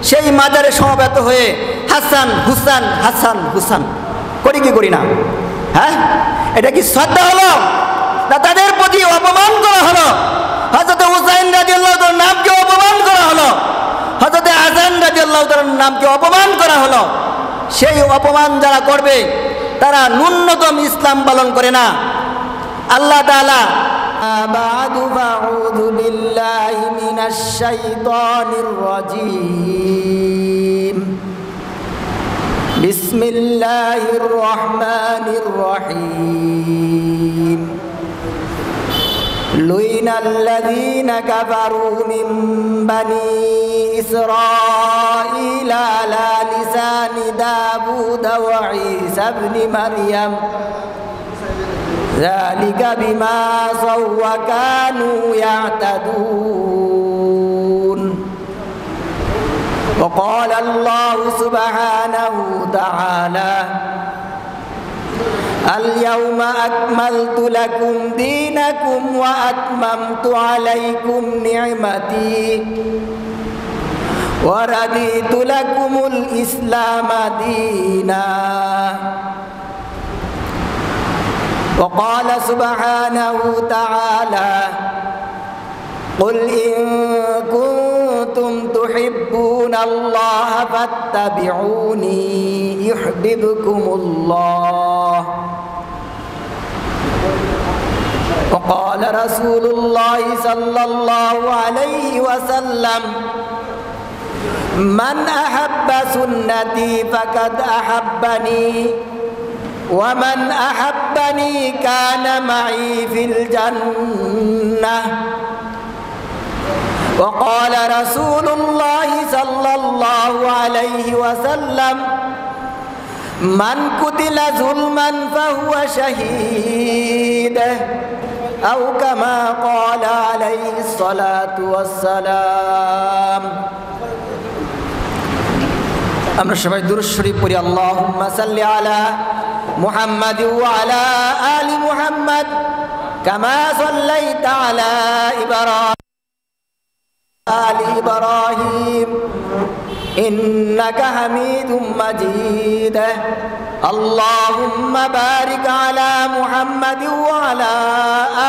সেই মাজারে সমবেত হয়ে হাসান হুসান হাসান হুসান করি কি করি না? হ্যাঁ, এটা কি শ্রদ্ধা হলো না তাদের প্রতি অপমান করা হলো? হযরত হুসাইন রাদিয়াল্লাহু তাআলার নামকে অপমান করা হলো, হযরত হাসান রাদিয়াল্লাহু তাআলার নামকে অপমান করা হলো। সেই অপমান যারা করবে তারা ন্যূনতম ইসলাম পালন করে না। আল্লাহ তাআলা বা'দু ফাউযু বিল্লাহি মিনাশ শাইতানির রাজীম। বিসমিল্লাহির রহমানির রহিম। লুইনাল্লাযীনা কাফারু মিন বানি ইসরাঈলা আলা লিসানি দাউদ ওয়া ঈসা ইবনে মারইয়াম যালিকা বিমা আসাউ ওয়া কানু ইয়াতাদুন। وقال الله سبحانه وتعالى اليوم أكملت لكم دينكم وأتممت عليكم نعمتي ورضيت لكم الإسلام دينا. وقال سبحانه وتعالى قل إن كنتم تحبون الله فاتبعوني يحببكم الله. وقال رسول الله صلى الله عليه وسلم من أحب سنتي فقد أحبني ومن أحبني كان معي في الجنة. وقال رسول الله صلى الله عليه وسلم من قتل ظلما فهو شهيد أو كما قال عليه الصلاة والسلام. আমরা সবাই দুরূদ শরীফ পড়ি। আল্লাহুম্মা সাল্লি আলা মুহাম্মাদ ওয়া আলা আলি মুহাম্মাদ কামা সাল্লাইতা আলা ইব্রাহিম آل إبراهيم إنك حميد مجيد. اللهم بارك على محمد وعلى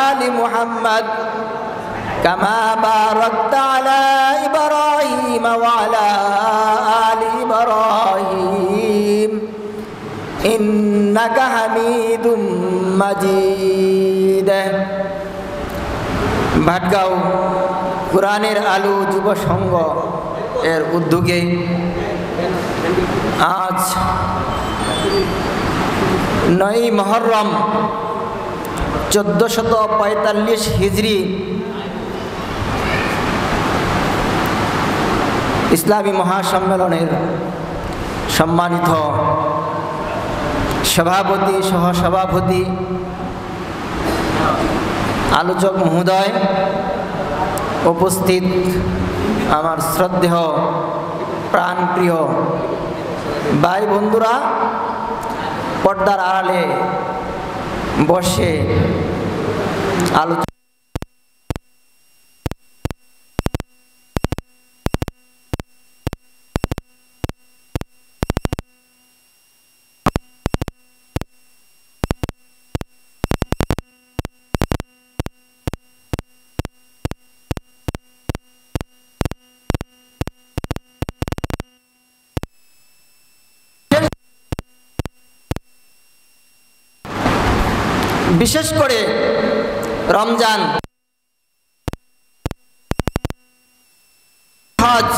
آل محمد كما باركت على إبراهيم وعلى آل إبراهيم إنك حميد مجيد. ভাটগাঁও কোরআনের আলো যুব সংঘ এর উদ্যোগে আজ 9 মুহররম 1445 হিজরি ইসলামী মহাসম্মেলনের সম্মানিত সভাপতি সহসভাপতি আলোচক মহোদয়, উপস্থিত আমার শ্রদ্ধেয় প্রাণপ্রিয় ভাই বন্ধুরা, পর্দার আড়ালে বসে আলোচনা বিশেষ করে রমজান, হজ,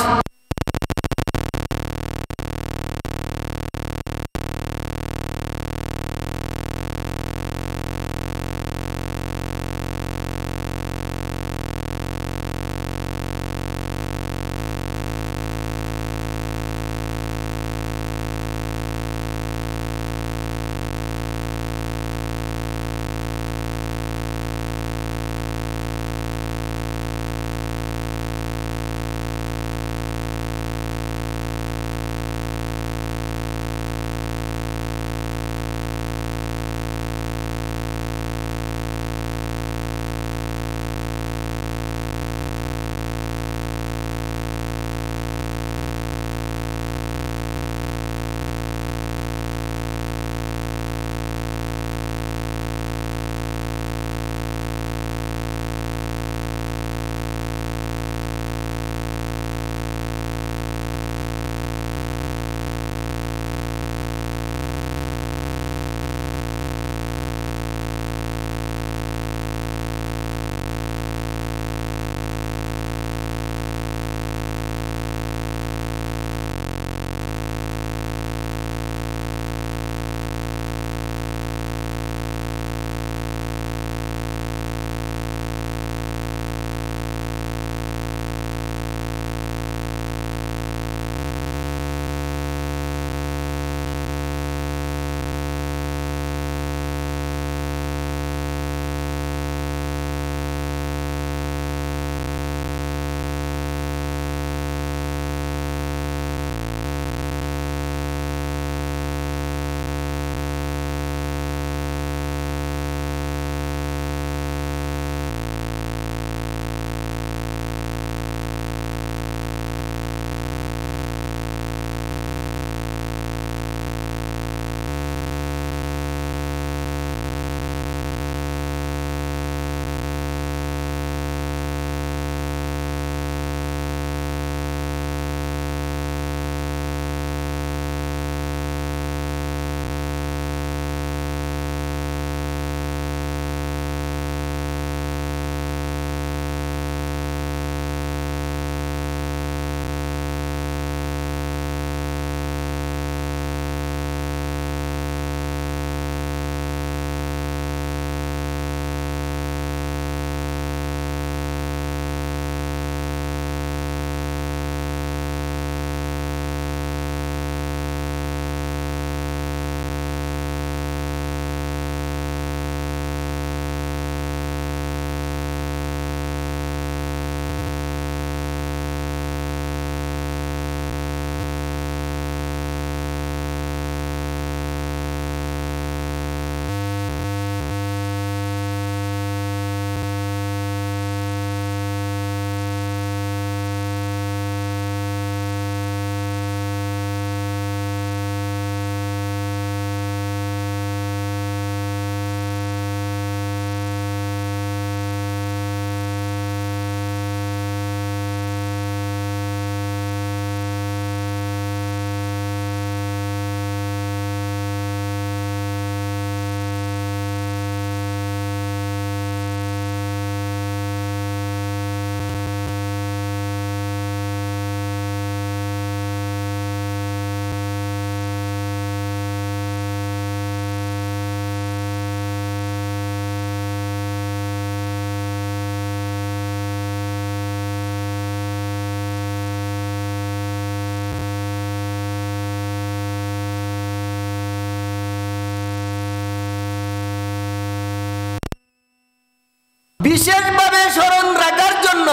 বিশেষভাবে স্মরণ রাখার জন্য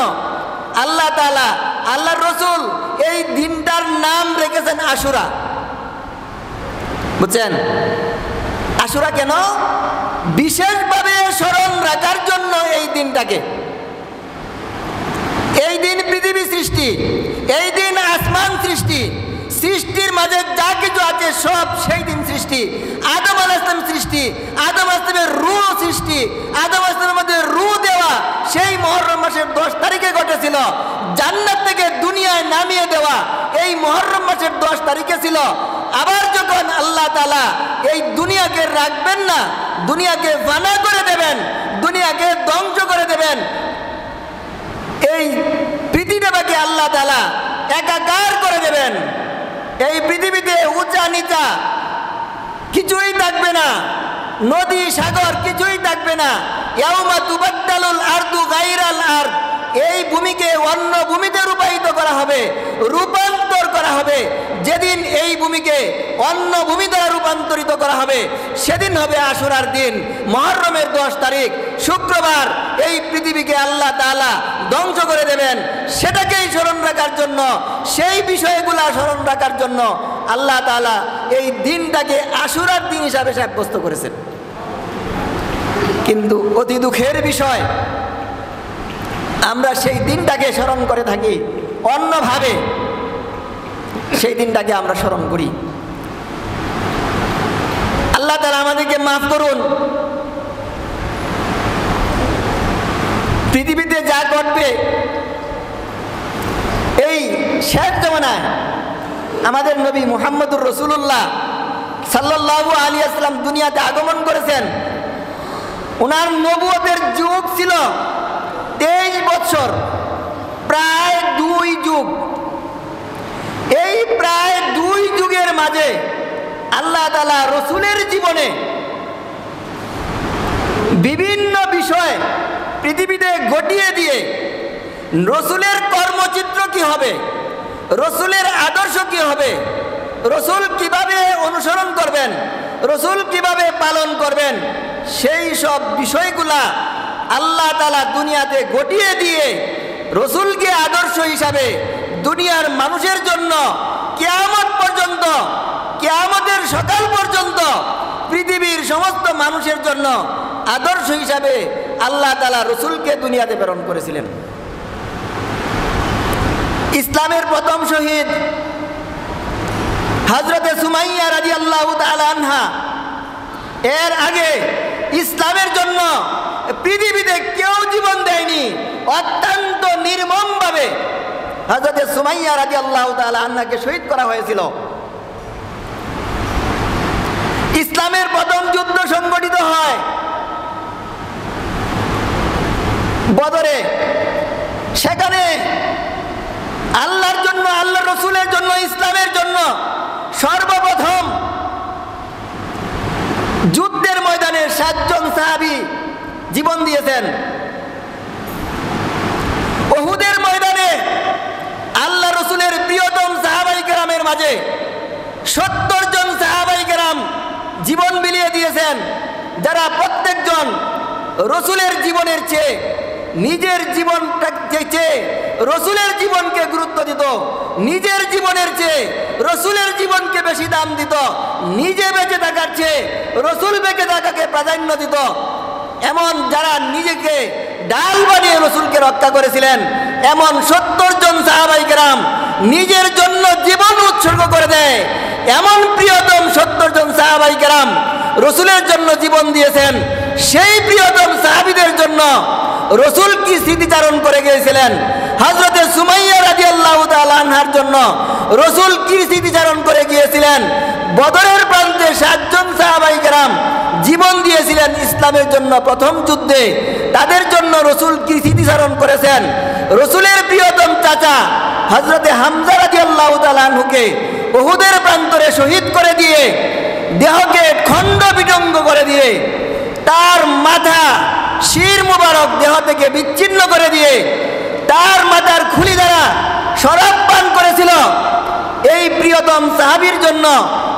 আল্লাহ তাআলা, আল্লাহর রাসূল এই দিনটার নাম রেখেছেন আশুরা। বুঝছেন? আশুরা কেন? বিশেষভাবে স্মরণ রাখার জন্য এই দিনটাকে। এই দিন পৃথিবী সৃষ্টি, এই দিন আসমান সৃষ্টি, সৃষ্টির মাঝে যা কিছু আছে সব সেই দিন সৃষ্টি। আদম আলাইহিস সালাম সৃষ্টি, আদম আলাইহিস সালামের রূহ সৃষ্টি, আদম আলাইহিস সালামের মধ্যে রূহ দেওয়া সেই মুহররম মাসের 10 তারিখে ঘটেছিল। জান্নাত থেকে দুনিয়ায় নামিয়ে দেওয়া এই মুহররম মাসের 10 তারিখে ছিল। আবার যখন আল্লাহ তাআলা এই দুনিয়াকে রাখবেন না, দুনিয়াকে ফানা করে দেবেন, দুনিয়াকে ধ্বংস করে দেবেন, এই পৃথিবীটাকে আল্লাহ তাআলা একাকার করে দেবেন। এই পৃথিবীতে উঁচা নিচা কিছুই থাকবে না, নদী সাগর কিছুই থাকবে না। ইয়াউমা তুবাদ্দালুল আরদু গায়রাল আরদ, এই ভূমিকে অন্য ভূমিতে রূপায়িত করা হবে, রূপান্তর করা হবে। যেদিন এই ভূমিকে অন্য ভূমি দ্বারা রূপান্তরিত করা হবে সেদিন হবে আশুরার দিন, মুহররমের 10 তারিখ শুক্রবার। এই পৃথিবীকে আল্লাহ তাআলা ধ্বংস করে দেবেন। সেটাকেই স্মরণ রাখার জন্য, সেই বিষয়গুলা স্মরণ রাখার জন্য আল্লাহ তাআলা এই দিনটাকে আশুরার দিন হিসাবে সাব্যস্ত করেছেন। কিন্তু অতি দুঃখের বিষয়, আমরা সেই দিনটাকে স্মরণ করে থাকি অন্যভাবে, সেই দিনটাকে আমরা স্মরণ করি। আল্লাহ তাআলা আমাদেরকে মাফ করুন। পৃথিবীতে যা ঘটবে এই শেষ জামানায় আমাদের নবী মুহাম্মদুর রাসূলুল্লাহ সাল্লাল্লাহু আলাইহি ওয়াসাল্লাম দুনিয়াতে আগমন করেছেন। ওনার নবুয়তের যুগ ছিল 23 বছর, প্রায় 2 যুগ। এই প্রায় 2 যুগের মাঝে আল্লাহ তাআলা রাসূলের জীবনে বিভিন্ন বিষয় পৃথিবীতে ঘটিয়ে দিয়ে রাসূলের কর্মচিত্র কি হবে, রাসূলের আদর্শ কি হবে, রাসূল কিভাবে অনুসরণ করবেন, রাসূল কিভাবে পালন করবেন, সেই সব বিষয়গুলা আল্লাহ তাআলা দুনিয়াতে ঘটিয়ে দিয়ে রাসূলকে আদর্শ হিসাবে দুনিয়ার মানুষের জন্য কিয়ামত পর্যন্ত, কিয়ামতের সকাল পর্যন্ত পৃথিবীর সমস্ত মানুষের জন্য আদর্শ হিসাবে আল্লাহ তাআলা রাসূলকে দুনিয়াতে প্রেরণ করেছিলেন। ইসলামের প্রথম শহীদ হযরতে সুমাইয়া রাদিয়াল্লাহু তাআলা আনহা, এর আগে ইসলামের জন্য পৃথিবীতে কেউ জীবন দেয়নি। অত্যন্ত নির্মমভাবে হযরতে সুমাইয়া রাদিয়াল্লাহু তাআলা আনহাকে শহীদ করা হয়েছিল। ইসলামের প্রথম যুদ্ধ সংগঠিত হয় বদরে। সেখানে আল্লাহর জন্য, আল্লাহর রাসূলের জন্য, ইসলামের জন্য সর্বপ্রথম যুদ্ধের ময়দানে 7 জন সাহাবী জীবন দিয়েছেন। উহুদের ময়দানে আল্লাহ রাসূলের প্রিয়তম সাহাবায়ে কেরামের মাঝে 70 জন সাহাবায়ে কেরাম জীবন বিলিয়ে দিয়েছেন, যারা প্রত্যেকজন রাসূলের জীবনের চেয়ে, নিজের জীবনটাকে চেয়ে রাসূলের জীবনকে গুরুত্ব দিত, নিজের জীবনের চেয়ে রাসূলের জীবনকে বেশি দাম দিত, নিজে বেঁচে থাকার চেয়ে রাসূল বেঁচে থাকাকে প্রাধান্য দিত। এমন যারা নিজেকে ডাল বানিয়ে রাসূলকে রক্ষা করেছিলেন, এমন 70 জন সাহাবায়ে কেরাম নিজের জন্য জীবন উৎসর্গ করে দেয়। এমন প্রিয়তম 70 জন সাহাবায়ে কেরাম রাসূলের জন্য জীবন দিয়েছেন। সেই প্রিয়তম সাহাবীদের জন্য রাসূল কি স্মৃতিচারণ করে গিয়েছিলেন, হযরতে সুমাইয়া রাদিয়াল্লাহু তাআলা আনহার জন্য রাসূল কি স্মৃতিচারণ করে গিয়েছিলেন। বদরের প্রান্তে 7 জন সাহাবায়ে কেরাম জীবন দিয়েছিলেন ইসলামের জন্য প্রথম যুদ্ধে। তাদের জন্য রাসূল কি স্মৃতিচারণ করেছেন। রাসূলের প্রিয়তম চাচা হযরতে হামজা রাদিয়াল্লাহু তাআলা আনহুকে উহুদের প্রান্তরে শহীদ করে দিয়ে, দেহকে খণ্ড বিখণ্ড করে দিয়ে, তার মাথা শির মুবারক দেহ থেকে বিচ্ছিন্ন করে দিয়ে, তার মাথার খুলি দ্বারা শরাব পান করেছিল। এই প্রিয়তম সাহাবীর জন্য,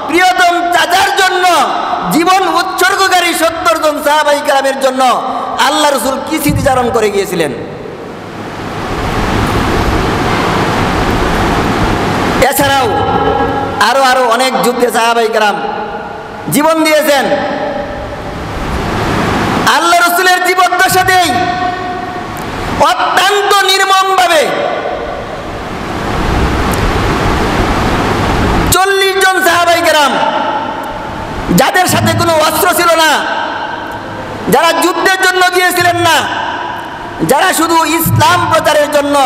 প্রিয়তম চাচার জন্য জীবন উৎসর্গকারী 70 জন সাহাবায়ে কেরামের জন্য আল্লাহ রাসূল কি স্মৃতিচারণ করে গিয়েছিলেন। এছাড়াও আরো অনেক যুদ্ধে সাহাবায়ে কেরাম জীবন দিয়েছেন। আল্লাহ রাসূলের জীবদ্দশাতেই অত্যন্ত নির্মমভাবে 40 জন সাহাবায়ে কেরাম, যাদের সাথে কোনো অস্ত্র ছিল না, যারা যুদ্ধের জন্য গিয়েছিলেন না, যারা শুধু ইসলাম প্রচারের জন্য,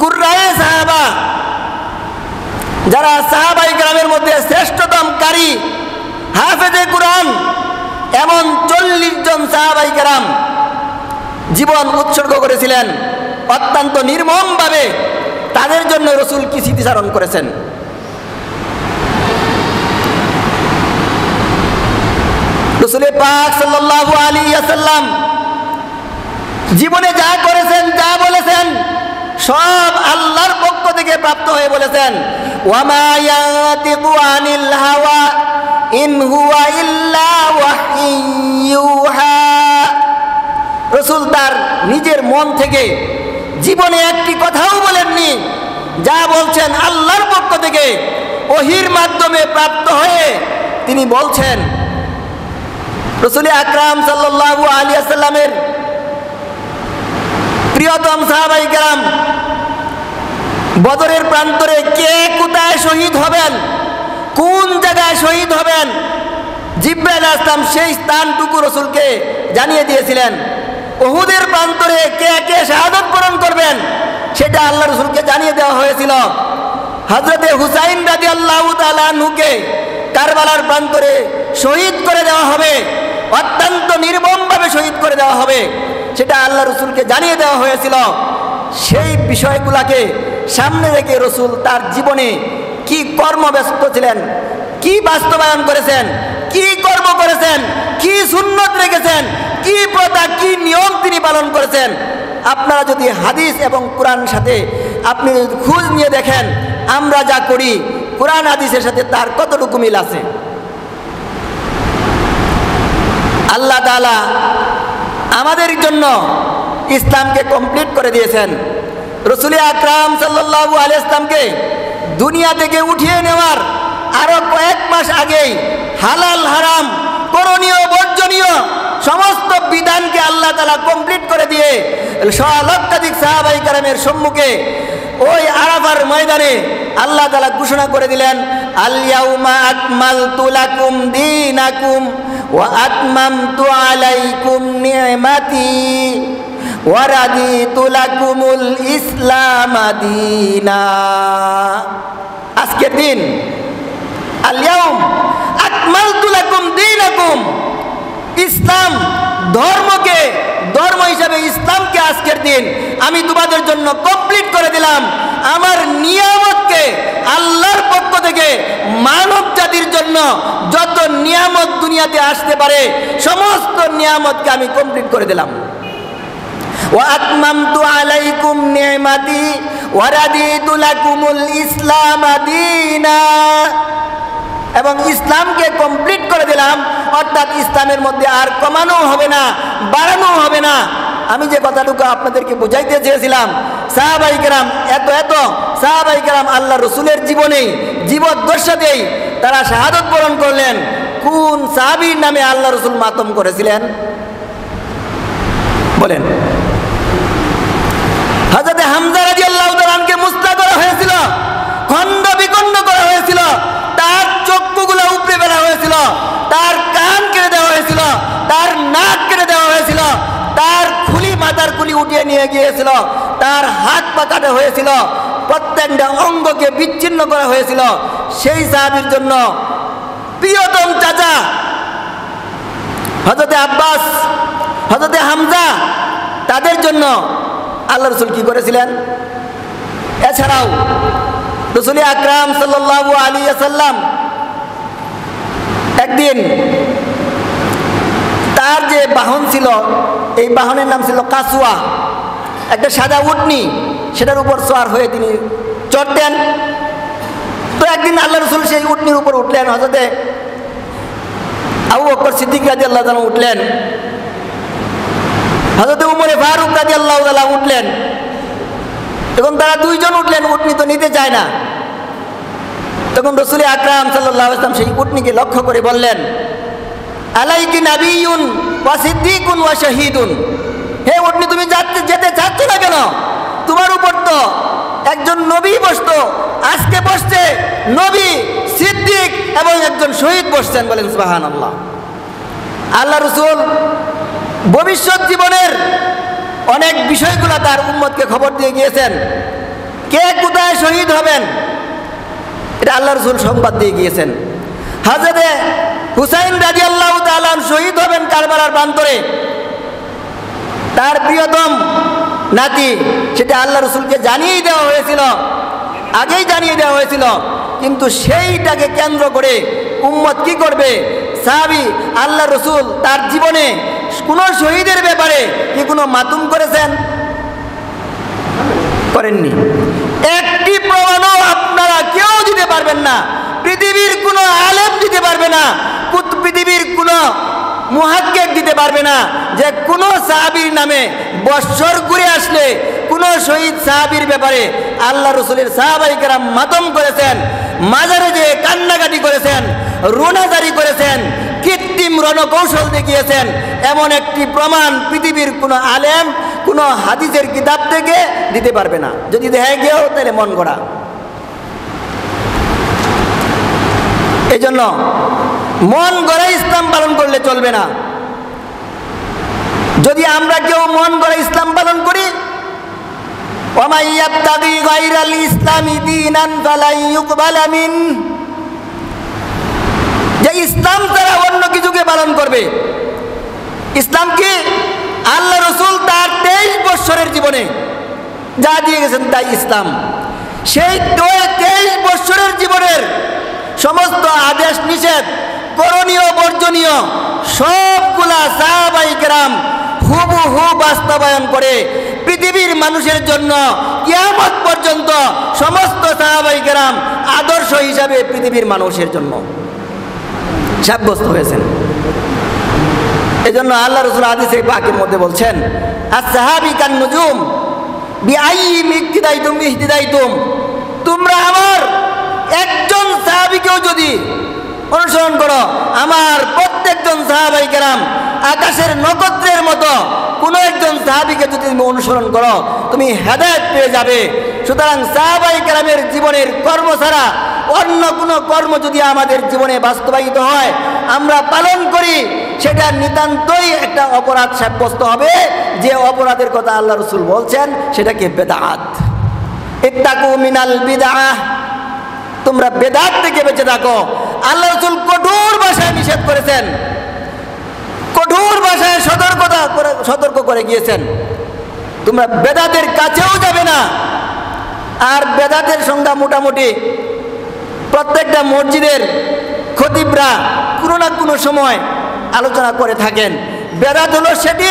কুররায়ে সাহাবা, যারা সাহাবায়ে কেরামের মধ্যে শ্রেষ্ঠতম কারি, হাফেজে কুরআন, এমন 40 জন সাহাবায়ে কেরাম জীবন উৎসর্গ করেছিলেন অত্যন্ত নির্মমভাবে। তাদের জন্য রাসূল কি স্মৃতিচারণ করেছেন। রাসূল পাক সাল্লাল্লাহু আলাইহি ওয়াসাল্লাম জীবনে যা করেছেন, যা বলেছেন, সব আল্লাহর পক্ষ থেকে প্রাপ্ত হয়ে বলেছেন। ওয়া মা ইয়াতিকু আনিল হাওয়া ইন হুয়া ইল্লা ওয়াহয়ুহা। রাসূল তার নিজের মন থেকে জীবনে একটি কথাও বলেননি, যা বলছেন আল্লাহর পক্ষ থেকে ওহীর মাধ্যমে প্রাপ্ত হয়ে তিনি বলছেন। রাসূল আকরাম সাল্লাল্লাহু আলাইহি ওয়াসাল্লামের প্রিয়তম সাহাবায়ে কেরাম বদরের প্রান্তরে কে কোথায় শহীদ হবেন, কোন জায়গায় শহীদ হবেন, জিবরাইল আলাইহিস সালাম সেই স্থানটুকু রাসূলকে জানিয়ে দিয়েছিলেন। উহুদের প্রান্তরে কে কে শাহাদাত বরণ করবেন, সেটা আল্লাহ রাসূলকে জানিয়ে দেওয়া হয়েছিল। হযরতে হুসাইন রাদিয়াল্লাহু তাআলা আনহুকে কারবালার প্রান্তরে শহীদ করে দেওয়া হবে, অত্যন্ত নির্মমভাবে শহীদ করে দেওয়া হবে, সেটা আল্লাহ রাসূলকে জানিয়ে দেওয়া হয়েছিল। সেই বিষয়গুলোকে সামনে রেখে রাসূল তার জীবনে কি কর্মব্যস্ত ছিলেন, কি বাস্তবায়ন করেছেন, কি কর্ম করেছেন, কি সুন্নত রেখেছেন, কি প্রথা, কি নিয়ম তিনি পালন করেছেন। আপনারা যদি হাদিস এবং কোরআন সাথে আপনি যদি খোঁজ নিয়ে দেখেন, আমরা যা করি কোরআন হাদিসের সাথে তার কতটুকু মিল আছে। আল্লাহ তাআলা আমাদের জন্য ইসলামকে কমপ্লিট করে দিয়েছেন। রাসূল আকরাম সাল্লাল্লাহু আলাইহি ওয়াসাল্লামকে দুনিয়া থেকে উঠিয়ে নেওয়ার আরো কয়েক মাস আগেই হালাল হারাম, করণীয় বর্জনীয় সমস্ত বিধানকে আল্লাহ তাআলা কমপ্লিট করে দিয়ে লক্ষাধিক সাহাবায়ে কেরামের সম্মুখে ওই আরাফার ময়দানে আল্লাহ তাআলা ঘোষণা করে দিলেন, আল ইয়াউমা আকমালতু লাকুম দীনাকুম ওয়া আতমামতু আলাইকুম নি'মাতি ওয়া রাদিতু লাকুমুল ইসলাম দীনা। আজকের দিন আল ইয়াউম আকমালতু লাকুম দীনাকুম, ইসলাম ধর্মকে, ধর্ম হিসাবে ইসলামকে আজকের দিন আমি তোমাদের জন্য কমপ্লিট করে দিলাম। আমার নিয়ামতকে আল্লাহর পক্ষ থেকে মানব জাতির জন্য যত নিয়ামত দুনিয়াতে আসতে পারে সমস্ত নিয়ামতকে আমি কমপ্লিট করে দিলাম। ওয়া আতমামতু আলাইকুম নি'মাতি ওয়া রাদিতু লাকুমুল ইসলাম দীনা, এবং ইসলামকে কমপ্লিট করে দিলাম, অর্থাৎ ইসলামের মধ্যে আর কমানো হবে না, বাড়ানো হবে না। আমি যে কথাটুকু আপনাদেরকে বুঝাইতে চেয়েছিলাম, সাহাবায়ে কেরাম এত সাহাবায়ে কেরাম আল্লাহ রাসূলের জীবনেই, জীবদ্দশাতেই তারা শাহাদাত বরণ করলেন। কোন সাহাবীর নামে আল্লাহ রাসূল মাতম করেছিলেন বলেন? হযরত হামজা রাদিয়াল্লাহু তাআলা আনকে মুসলা করা হয়েছিল, খণ্ড বিখণ্ড করা হয়েছিল, তার চক্ষুগুলো উপড়ে ফেলা হয়েছিল, তার কান কেটে দেওয়া হয়েছিল, তার নাক কেটে দেওয়া হয়েছিল, তার খুলি, মাথার খুলি উঠিয়ে নিয়ে গিয়েছিল, তার হাত পা কাটা হয়েছিল, প্রত্যেকটা অঙ্গকে বিচ্ছিন্ন করা হয়েছিল। সেই সাহাবীর জন্য প্রিয়তম চাচা হযরত আব্বাস, হযরত হামজা, তাদের জন্য আল্লাহ রাসূল কি করেছিলেন। এছাড়াও রাসূল আকরাম সাল্লাল্লাহু আলাইহি ওয়াসাল্লাম একদিন তার যে বাহন ছিল, এই বাহনের নাম ছিল কাসওয়া, একটা সাদা উটনি, সেটার উপর সওয়ার হয়ে তিনি চড়তেন। তো একদিন আল্লাহ রাসূল সেই উটনির উপর উঠলেন। হযরতে আবু বকর সিদ্দিক রাদিয়াল্লাহু তাআলা উঠলেন, হযরত উমরে ফারুক রাদিয়াল্লাহু তাআলা উঠলেন। তখন তারা দুইজন উঠলেন, উটনি তো নিতে চায় না। তখন রাসূল আকরাম সাল্লাল্লাহু আলাইহি ওয়াসাল্লাম সেই উটনিকে লক্ষ্য করে বললেন, আলাইকি নাবিয়্যুন ওয়া সিদ্দীকুন ওয়া শাহীদুন, হে উটনি তুমি যেতে চাচ্ছ না কেন? তোমার উপর তো একজন নবী বসতো, আজকে বসছে নবী, সিদ্দিক এবং একজন শহীদ বসছেন। বলেন সুবহানাল্লাহ। আল্লাহ রাসূল ভবিষ্যৎ জীবনের অনেক বিষয়গুলো তার উম্মতকে খবর দিয়ে গিয়েছেন। কে কোথায় শহীদ হবেন এটা আল্লাহ রাসূল সংবাদ দিয়ে গিয়েছেন। হযরতে হুসাইন রাদিয়াল্লাহু তাআলা শহীদ হবেন কারবালার প্রান্তরে, তার প্রিয়তম নাতি, সেটা আল্লাহ রাসূলকে জানিয়ে দেওয়া হয়েছিল, আগেই জানিয়ে দেওয়া হয়েছিল। কিন্তু সেইটাকে কেন্দ্র করে উম্মত কি করবে? সাহাবী আল্লাহ রাসূল তার জীবনে কোনো শহীদের ব্যাপারে কি কোনো মাতুম করেছেন? করেননি। একটি প্রমাণও আপনারা কেউ দিতে পারবেন না, পৃথিবীর কোনো আলেম দিতে পারবে না, পৃথিবীর কোনো মুহাক্কিক দিতে পারবে না যে কোনো সাহাবীর নামে বৎসর ঘুরে আসলে কোনো শহীদ সাহাবীর ব্যাপারে আল্লাহ রাসূলের সাহাবায়ে কেরাম মাতম করেছেন, মাজারে যেয়ে কান্নাকাটি করেছেন, রোনাজারি করেছেন, কৃত্রিম রণকৌশল দেখিয়েছেন, এমন একটি প্রমাণ পৃথিবীর কোনো আলেম কোনো হাদিসের কিতাব থেকে দিতে পারবে না। যদি দেখে গিয়েও তাহলে মন গড়া। এই জন্য মন গড়া ইসলাম পালন করলে চলবে না। যদি আমরা কেউ মন গড়া ইসলাম পালন করি, ওয়ামাই ইয়াবতাগি গায়রাল ইসলামি দীনান ফালাই ইউকবালা মিন, যে ইসলাম ছাড়া অন্য কিছুকে পালন করবে, ইসলাম কি? আল্লাহ রাসূল তার 23 বছরের জীবনে যা দিয়ে গেছেন তাই ইসলাম। সেই 23 বছরের জীবনের সমস্ত আদেশ নিষেধ, করণীয় বর্জনীয় সবগুলা সাহাবায়ে কেরাম হুবহু বাস্তবায়ন করে পৃথিবীর মানুষের জন্য কিয়ামত পর্যন্ত সমস্ত সাহাবায়ে কেরাম আদর্শ হিসাবে পৃথিবীর মানুষের জন্য সাব্যস্ত হয়েছেন। এজন্য আল্লাহ রাসূল হাদিসে পাকের মধ্যে বলছেন, আস-সাহাবী কান নুজুম বিআইয়িহিম ইক্তিদাইতুম ইহতিদাইতুম, তোমরা আমার একজন সাহাবীকেও যদি অনুসরণ করো, আমার প্রত্যেকজন সাহাবায়ে কেরাম আকাশের নক্ষত্রের মতো কোনো একজন সাহাবীকে যদি তুমি অনুসরণ করো তুমি হেদায়েত পেয়ে যাবে। সুতরাং সাহাবায়ে কেরামের জীবনের কর্ম ছাড়া অন্য কোনো কর্ম যদি আমাদের জীবনে বাস্তবায়িত হয়, আমরা পালন করি, সেটা নিতান্তই একটা অপরাধ সাব্যস্ত হবে। যে অপরাধের কথা আল্লাহ রাসূল বলছেন সেটাকে বেদাত। ইত্তাকু মিনাল বিদআহ, তোমরা বেদাত থেকে বেঁচে থাকো। আল্লাহ রাসূল কঠোর ভাষায় নিষেধ করেছেন, কঠোর ভাষায় সতর্ক করে গিয়েছেন, তোমরা বেদাতের কাছেও যাবে না। আর বেদাতের সংজ্ঞা মোটামুটি প্রত্যেকটা মসজিদের খতিবরা কোনো না কোনো সময় আলোচনা করে থাকেন। বেদাত হলো সেটি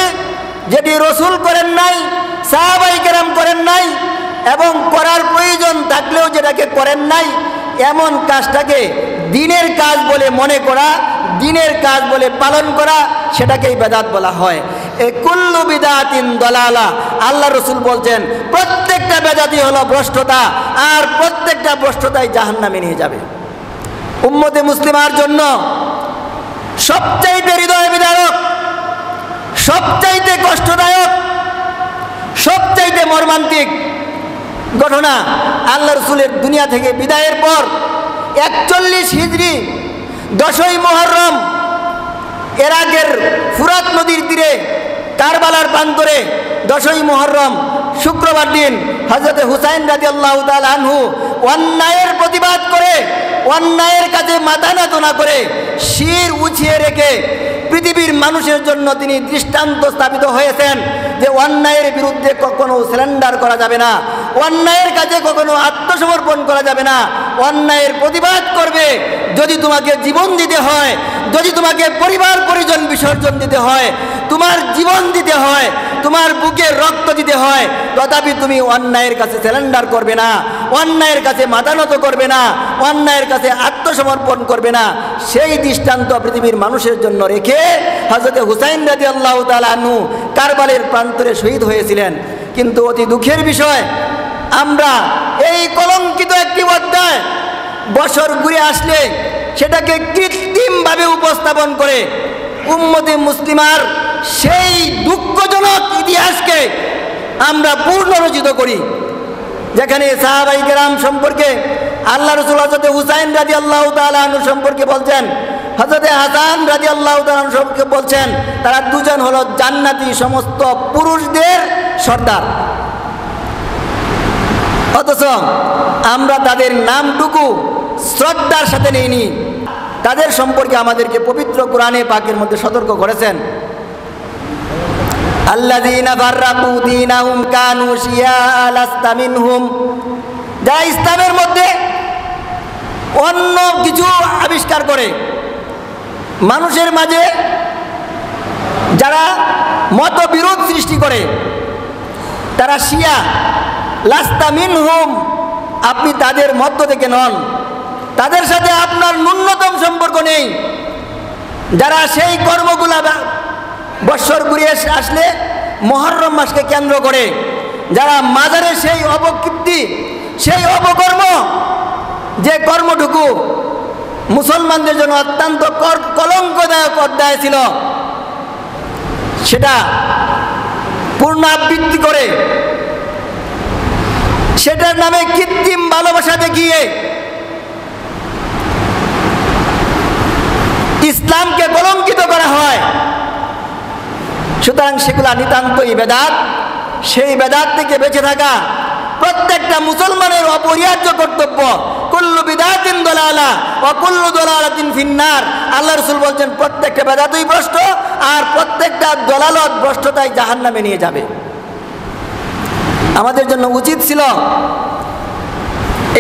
যেটি রাসূল করেন নাই, সাহাবায়ে কেরাম করেন নাই, এবং করার প্রয়োজন থাকলেও যেটাকে করেন নাই, এমন কাজটাকে দ্বীনের কাজ বলে মনে করা, দ্বীনের কাজ বলে পালন করা, সেটাকেই বেদাত বলা হয়। এই কুল্লু বিদআতিন দালালা, আল্লাহ রাসূল বলছেন প্রত্যেকটা বেদাতি হলো ভ্রষ্টতা, আর প্রত্যেকটা ভ্রষ্টতাই জাহান্নামে নিয়ে যাবে। উম্মতে মুসলিমার জন্য সবচাইতে হৃদয় বিদারক, সবচাইতে কষ্টদায়ক, সবচাইতে মর্মান্তিক ঘটনা আল্লাহ রাসূলের দুনিয়া থেকে বিদায়ের পর 41 হিজরি 10ই মুহররম ইরাকের ফুরাত নদীর তীরে কারবালার প্রান্তরে 10ই মুহররম শুক্রবার দিন হযরতে হুসাইন রাদিয়াল্লাহু তাআলা আনহু অন্যায়ের প্রতিবাদ করে, অন্যায়ের কাছে মাথা নত না করে শির উঁচিয়ে রেখে পৃথিবীর মানুষের জন্য তিনি দৃষ্টান্ত স্থাপিত হয়েছেন যে অন্যায়ের বিরুদ্ধে কখনো সারেন্ডার করা যাবে না, অন্যায়ের কাছে কখনো আত্মসমর্পণ করা যাবে না। অন্যায়ের প্রতিবাদ করবে, যদি তোমাকে জীবন দিতে হয়, যদি তোমাকে পরিবার পরিজন বিসর্জন দিতে হয়, তোমার জীবন দিতে হয়, তোমার বুকে রক্ত দিতে হয়, তথাপি তুমি অন্যায়ের কাছে সারেন্ডার করবে না, অন্যায়ের কাছে মাথা নত করবে না, অন্যায়ের কাছে আত্মসমর্পণ করবে না। সেই দৃষ্টান্ত পৃথিবীর মানুষের জন্য রেখে হযরত হুসাইন রাদিয়াল্লাহু তাআলা আনহু কারবালের প্রান্তরে শহীদ হয়েছিলেন। কিন্তু অতি দুঃখের বিষয়, আমরা এই কলঙ্কিত একটি অধ্যায় বছর ঘুরে আসলে সেটাকে কৃত্রিমভাবে উপস্থাপন করে উম্মতে মুসলিমার সেই দুঃখজনক ইতিহাসকে আমরা পুনরুজ্জীবিত করি, যেখানে সাহাবায়ে কেরাম সম্পর্কে আল্লাহ রাসূল হযরত হুসাইন রাদিয়াল্লাহু তাআলা আনহু সম্পর্কে বলছেন, হযরত হাসান রাদিয়াল্লাহু তাআলা আনহু সম্পর্কে বলছেন, তারা দুজন হলো জান্নাতি সমস্ত পুরুষদের সর্দার। অথচ আমরা তাদের নামটুকু শ্রদ্ধার সাথে নেইনি। তাদের সম্পর্কে আমাদেরকে পবিত্র কোরআনে পাকের মধ্যে সতর্ক করেছেন, আল্লাযীনা ফাররাকু দীনাহুম কানু শিয়া লাস্তা মিনহুম, যারা ইসলামের মধ্যে অন্য কিছু আবিষ্কার করে, মানুষের মাঝে যারা মতবিরোধ সৃষ্টি করে, তারা শিয়া লাস্তা মিনহুম, আপনি তাদের মধ্য থেকে নন, তাদের সাথে আপনার ন্যূনতম সম্পর্ক নেই। যারা সেই কর্মগুলা বৎসর ঘুরিয়ে আসলে মুহররম মাসকে কেন্দ্র করে যারা মাজারে সেই অপকীর্তি, সেই অপকর্ম, যে কর্মটুকু মুসলমানদের জন্য অত্যন্ত কলঙ্কদায়ক অধ্যায় ছিল, সেটা পুনরাবৃত্তি করে সেটার নামে কৃত্রিম ভালোবাসা দেখিয়ে ইসলামকে কলঙ্কিত করা হয়। সুতরাং সেগুলা নিতান্তই বেদাত। সেই বেদাত থেকে বেঁচে থাকা প্রত্যেকটা মুসলমানের অপরিহার্য কর্তব্য। কুল্লু বিদাতিন দালালা ওয়া কুল্লু দালালাতিন ফিন্নার। আল্লাহ রাসূল বলছেন প্রত্যেকটা বেদাতই ভ্রষ্ট, আর প্রত্যেকটা দলালত ভ্রষ্টতায় জাহান্নামে নিয়ে যাবে। আমাদের জন্য উচিত ছিল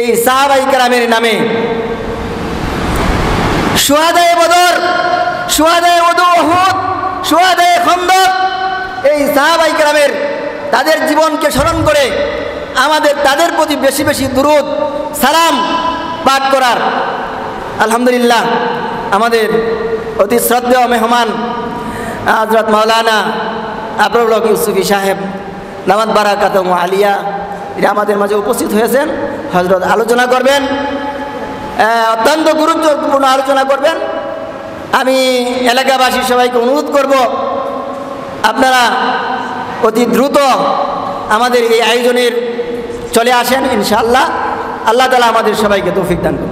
এই সাহাবায়ে কেরামের নামে শুহাদায়ে বদর, শুহাদায়ে উহুদ, শুহাদায়ে খন্দক, এই সাহাবায়ে কেরামের তাদের জীবনকে স্মরণ করে আমাদের তাদের প্রতি বেশি বেশি দুরূদ সালাম পাঠ করার। আলহামদুলিল্লাহ, আমাদের অতি শ্রদ্ধেয় মেহমান হযরত মাওলানা আবরুল হক ইউসুফী সাহেব দামাত বারাকাতুহু আলিয়া, এরা আমাদের মাঝে উপস্থিত হয়েছেন। হযরত আলোচনা করবেন, অত্যন্ত গুরুত্বপূর্ণ আলোচনা করবেন। আমি এলাকাবাসী সবাইকে অনুরোধ করব, আপনারা অতি দ্রুত আমাদের এই আয়োজনের চলে আসেন ইনশাআল্লাহ। আল্লাহ তাআলা আমাদের সবাইকে তৌফিক দান করুন।